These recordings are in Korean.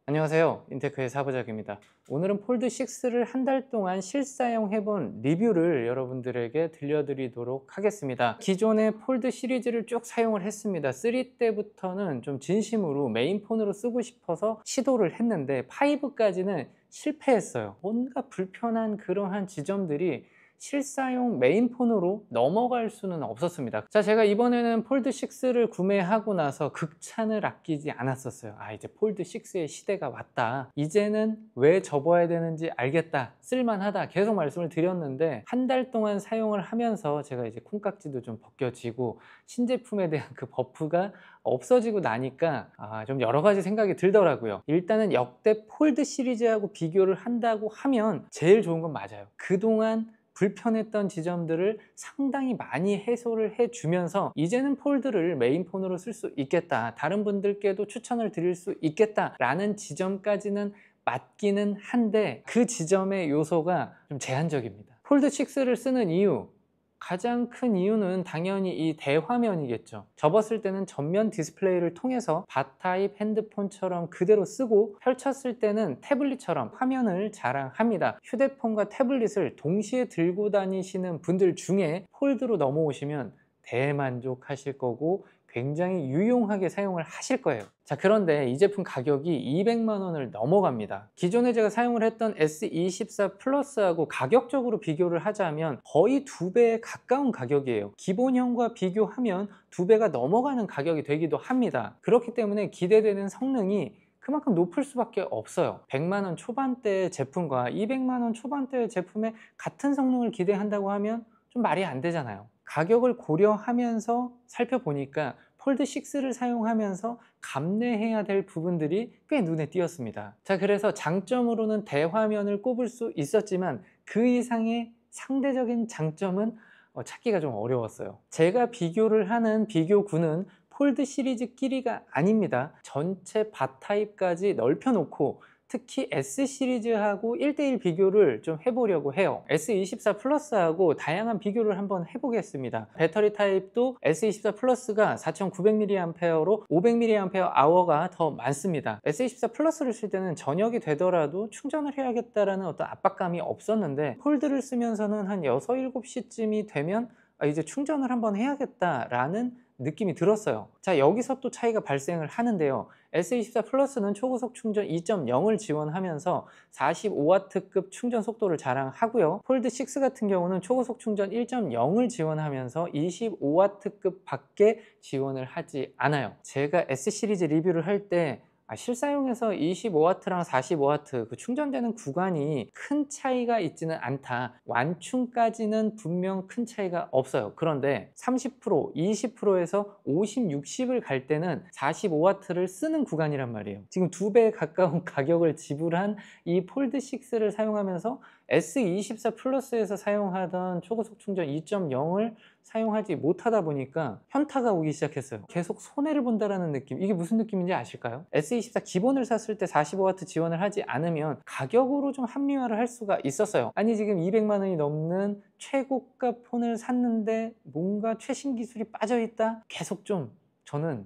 안녕하세요. 인테크의 사부작입니다. 오늘은 폴드 6를 한 달 동안 실사용해본 리뷰를 여러분들에게 들려드리도록 하겠습니다. 기존의 폴드 시리즈를 쭉 사용을 했습니다. 3 때부터는 좀 진심으로 메인폰으로 쓰고 싶어서 시도를 했는데 5까지는 실패했어요. 뭔가 불편한 그러한 지점들이 실사용 메인폰으로 넘어갈 수는 없었습니다. 자, 제가 이번에는 폴드 6를 구매하고 나서 극찬을 아끼지 않았었어요. 이제 폴드 6의 시대가 왔다, 이제는 왜 접어야 되는지 알겠다, 쓸만하다, 계속 말씀을 드렸는데 한 달 동안 사용을 하면서 제가 이제 콩깍지도 좀 벗겨지고 신제품에 대한 그 버프가 없어지고 나니까 좀 여러 가지 생각이 들더라고요. 일단은 역대 폴드 시리즈하고 비교를 한다고 하면 제일 좋은 건 맞아요. 그동안 불편했던 지점들을 상당히 많이 해소를 해주면서 이제는 폴드를 메인폰으로 쓸 수 있겠다, 다른 분들께도 추천을 드릴 수 있겠다 라는 지점까지는 맞기는 한데, 그 지점의 요소가 좀 제한적입니다. 폴드 6를 쓰는 이유, 가장 큰 이유는 당연히 이 대화면이겠죠. 접었을 때는 전면 디스플레이를 통해서 바타입 핸드폰처럼 그대로 쓰고, 펼쳤을 때는 태블릿처럼 화면을 자랑합니다. 휴대폰과 태블릿을 동시에 들고 다니시는 분들 중에 폴드로 넘어오시면 대만족하실 거고 굉장히 유용하게 사용을 하실 거예요. 자, 그런데 이 제품 가격이 200만 원을 넘어갑니다. 기존에 제가 사용을 했던 S24 플러스하고 가격적으로 비교를 하자면 거의 2배에 가까운 가격이에요. 기본형과 비교하면 2배가 넘어가는 가격이 되기도 합니다. 그렇기 때문에 기대되는 성능이 그만큼 높을 수밖에 없어요. 100만 원 초반대의 제품과 200만 원 초반대의 제품의 같은 성능을 기대한다고 하면 좀 말이 안 되잖아요. 가격을 고려하면서 살펴보니까 폴드 6를 사용하면서 감내해야 될 부분들이 꽤 눈에 띄었습니다. 자, 그래서 장점으로는 대화면을 꼽을 수 있었지만 그 이상의 상대적인 장점은 찾기가 좀 어려웠어요. 제가 비교를 하는 비교군은 폴드 시리즈끼리가 아닙니다. 전체 바타입까지 넓혀놓고 특히 S 시리즈하고 1대1 비교를 좀 해보려고 해요. S24 플러스하고 다양한 비교를 한번 해보겠습니다. 배터리 타입도 S24 플러스가 4900mAh로 500mAh가 더 많습니다. S24 플러스를 쓸 때는 저녁이 되더라도 충전을 해야겠다라는 어떤 압박감이 없었는데, 폴드를 쓰면서는 한 6, 7시쯤이 되면 이제 충전을 한번 해야겠다라는 느낌이 들었어요. 자, 여기서 또 차이가 발생을 하는데요. S24 플러스는 초고속 충전 2.0을 지원하면서 45W급 충전 속도를 자랑하고요. 폴드 6 같은 경우는 초고속 충전 1.0을 지원하면서 25W급 밖에 지원을 하지 않아요. 제가 S 시리즈 리뷰를 할때 실사용에서 25W랑 45W 그 충전되는 구간이 큰 차이가 있지는 않다, 완충까지는 분명 큰 차이가 없어요. 그런데 30%, 20%에서 50, 60을 갈 때는 45W를 쓰는 구간이란 말이에요. 지금 2배에 가까운 가격을 지불한 이 폴드 6를 사용하면서 S24 플러스에서 사용하던 초고속 충전 2.0을 사용하지 못하다 보니까 현타가 오기 시작했어요. 계속 손해를 본다라는 느낌, 이게 무슨 느낌인지 아실까요? S24 기본을 샀을 때 45W 지원을 하지 않으면 가격으로 좀 합리화를 할 수가 있었어요. 아니, 지금 200만 원이 넘는 최고가 폰을 샀는데 뭔가 최신 기술이 빠져있다? 계속 좀 저는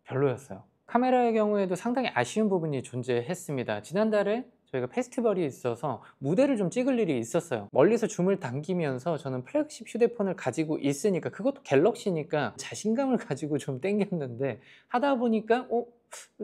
별로였어요. 카메라의 경우에도 상당히 아쉬운 부분이 존재했습니다. 지난달에 저희가 페스티벌이 있어서 무대를 좀 찍을 일이 있었어요. 멀리서 줌을 당기면서 저는 플래그십 휴대폰을 가지고 있으니까, 그것도 갤럭시니까 자신감을 가지고 좀 당겼는데 하다 보니까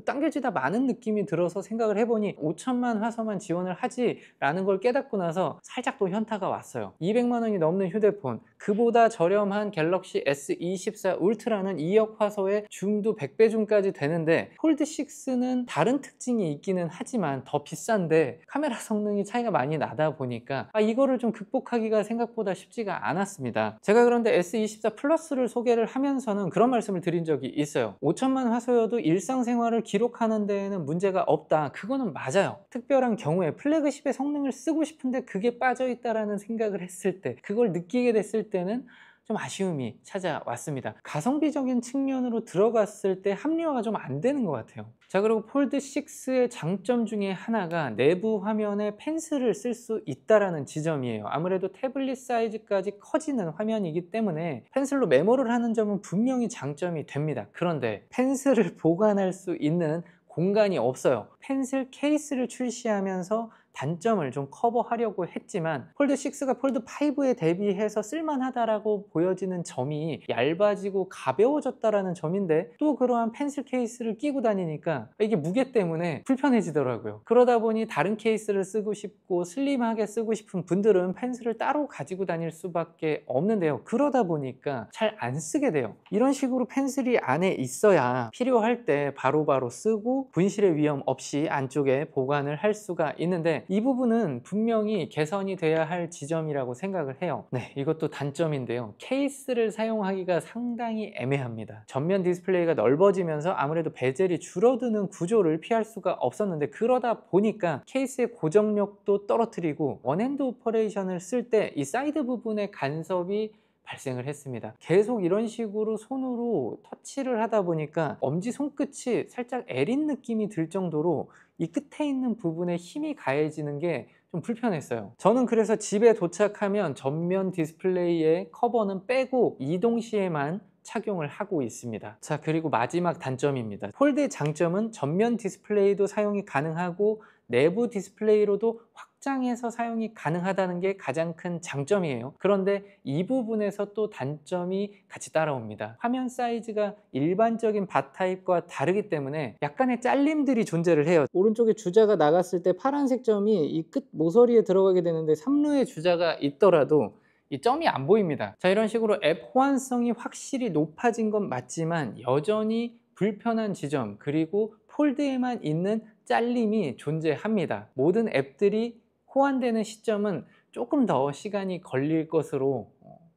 당겨지다 많은 느낌이 들어서 생각을 해보니 5천만 화소만 지원을 하지 라는 걸 깨닫고 나서 살짝 또 현타가 왔어요. 200만 원이 넘는 휴대폰, 그보다 저렴한 갤럭시 S24 울트라는 2억 화소에 줌도 100배 줌까지 되는데, 폴드 6는 다른 특징이 있기는 하지만 더 비싼데 카메라 성능이 차이가 많이 나다 보니까 이거를 좀 극복하기가 생각보다 쉽지가 않았습니다. 제가 그런데 S24 플러스를 소개를 하면서는 그런 말씀을 드린 적이 있어요. 5천만 화소여도 일상생활을 기록하는 데에는 문제가 없다. 그거는 맞아요. 특별한 경우에 플래그십의 성능을 쓰고 싶은데 그게 빠져있다라는 생각을 했을 때, 그걸 느끼게 됐을 때는 좀 아쉬움이 찾아왔습니다. 가성비적인 측면으로 들어갔을 때 합리화가 좀 안 되는 것 같아요. 자, 그리고 폴드 6의 장점 중에 하나가 내부 화면에 펜슬을 쓸 수 있다라는 지점이에요. 아무래도 태블릿 사이즈까지 커지는 화면이기 때문에 펜슬로 메모를 하는 점은 분명히 장점이 됩니다. 그런데 펜슬을 보관할 수 있는 공간이 없어요. 펜슬 케이스를 출시하면서 단점을 좀 커버하려고 했지만 폴드 6가 폴드 5에 대비해서 쓸만하다라고 보여지는 점이 얇아지고 가벼워졌다라는 점인데, 또 그러한 펜슬 케이스를 끼고 다니니까 이게 무게 때문에 불편해지더라고요. 그러다 보니 다른 케이스를 쓰고 싶고 슬림하게 쓰고 싶은 분들은 펜슬을 따로 가지고 다닐 수밖에 없는데요. 그러다 보니까 잘 안 쓰게 돼요. 이런 식으로 펜슬이 안에 있어야 필요할 때 바로바로 쓰고 분실의 위험 없이 안쪽에 보관을 할 수가 있는데, 이 부분은 분명히 개선이 돼야 할 지점이라고 생각을 해요. 네, 이것도 단점인데요. 케이스를 사용하기가 상당히 애매합니다. 전면 디스플레이가 넓어지면서 아무래도 베젤이 줄어드는 구조를 피할 수가 없었는데, 그러다 보니까 케이스의 고정력도 떨어뜨리고 원핸드 오퍼레이션을 쓸 때 이 사이드 부분의 간섭이 발생을 했습니다. 계속 이런 식으로 손으로 터치를 하다 보니까 엄지 손끝이 살짝 애린 느낌이 들 정도로 이 끝에 있는 부분에 힘이 가해지는 게 좀 불편했어요. 저는 그래서 집에 도착하면 전면 디스플레이의 커버는 빼고 이동 시에만 착용을 하고 있습니다. 자, 그리고 마지막 단점입니다. 폴드의 장점은 전면 디스플레이도 사용이 가능하고 내부 디스플레이로도 확장해서 사용이 가능하다는 게 가장 큰 장점이에요. 그런데 이 부분에서 또 단점이 같이 따라옵니다. 화면 사이즈가 일반적인 바 타입과 다르기 때문에 약간의 잘림들이 존재를 해요. 오른쪽에 주자가 나갔을 때 파란색 점이 이 끝 모서리에 들어가게 되는데, 3루에 주자가 있더라도 이 점이 안 보입니다. 자, 이런 식으로 앱 호환성이 확실히 높아진 건 맞지만 여전히 불편한 지점, 그리고 폴드에만 있는 잘림이 존재합니다. 모든 앱들이 호환되는 시점은 조금 더 시간이 걸릴 것으로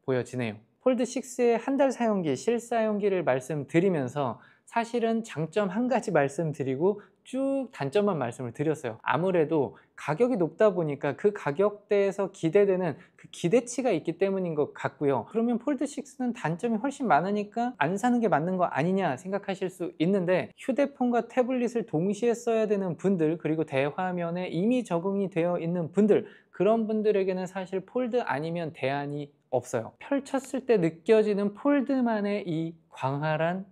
보여지네요. 폴드 6의 한 달 사용기, 실사용기를 말씀드리면서 사실은 장점 한 가지 말씀드리고 쭉 단점만 말씀을 드렸어요. 아무래도 가격이 높다 보니까 그 가격대에서 기대되는 그 기대치가 있기 때문인 것 같고요. 그러면 폴드 6는 단점이 훨씬 많으니까 안 사는 게 맞는 거 아니냐 생각하실 수 있는데, 휴대폰과 태블릿을 동시에 써야 되는 분들, 그리고 대화면에 이미 적응이 되어 있는 분들, 그런 분들에게는 사실 폴드 아니면 대안이 없어요. 펼쳤을 때 느껴지는 폴드만의 이 광활한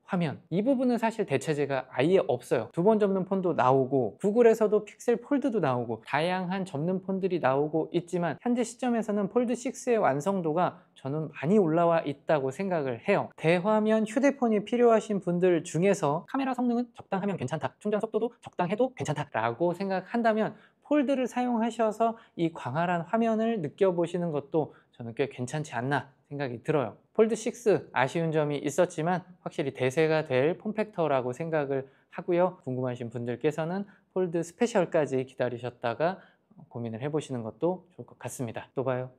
화면, 이 부분은 사실 대체제가 아예 없어요. 두 번 접는 폰도 나오고 구글에서도 픽셀 폴드도 나오고 다양한 접는 폰들이 나오고 있지만, 현재 시점에서는 폴드 6의 완성도가 저는 많이 올라와 있다고 생각을 해요. 대화면 휴대폰이 필요하신 분들 중에서 카메라 성능은 적당하면 괜찮다, 충전 속도도 적당해도 괜찮다 라고 생각한다면 폴드를 사용하셔서 이 광활한 화면을 느껴보시는 것도 저는 꽤 괜찮지 않나 생각이 들어요. 폴드 6 아쉬운 점이 있었지만 확실히 대세가 될 폼팩터라고 생각을 하고요. 궁금하신 분들께서는 폴드 스페셜까지 기다리셨다가 고민을 해보시는 것도 좋을 것 같습니다. 또 봐요.